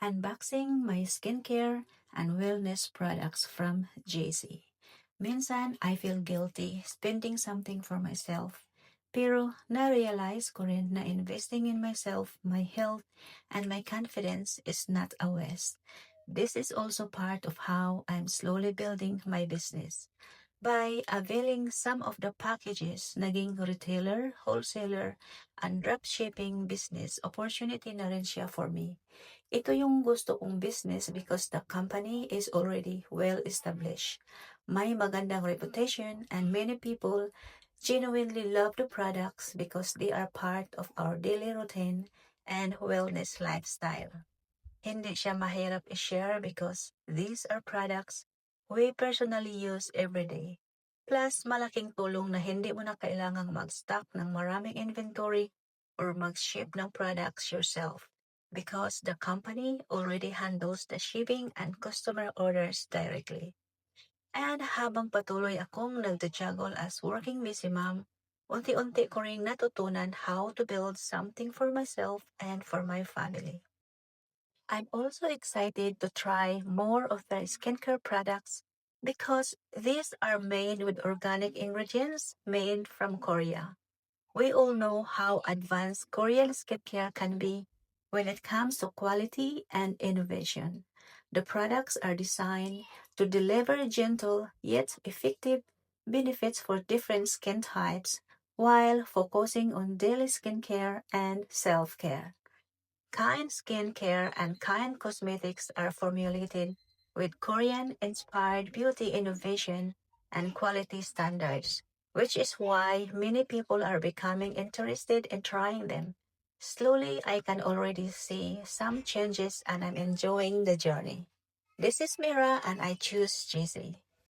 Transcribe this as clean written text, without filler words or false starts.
Unboxing my skincare and wellness products from JC. Minsan, I feel guilty spending something for myself. Pero na-realize ko rin na investing in myself, my health, and my confidence is not a waste. This is also part of how I'm slowly building my business. By availing some of the packages, naging retailer, wholesaler, and dropshipping business opportunity na rin siya for me. Ito yung gusto kong business because the company is already well established. May magandang reputation and many people genuinely love the products because they are part of our daily routine and wellness lifestyle. Hindi siya mahirap i-share because these are products we personally use every day. Plus, malaking tulong na hindi mo na kailangang mag-stock ng maraming inventory or mag-ship ng products yourself because the company already handles the shipping and customer orders directly. And habang patuloy akong nagda-juggle as working busy mom, unti-unti ko ring natutunan how to build something for myself and for my family. I'm also excited to try more of their skincare products because these are made with organic ingredients made from Korea. We all know how advanced Korean skincare can be when it comes to quality and innovation. The products are designed to deliver gentle yet effective benefits for different skin types while focusing on daily skincare and self care. Kind Skincare and Kind Cosmetics are formulated with Korean inspired beauty innovation and quality standards, which is why many people are becoming interested in trying them. Slowly, I can already see some changes and I'm enjoying the journey. This is Mira and I choose GC.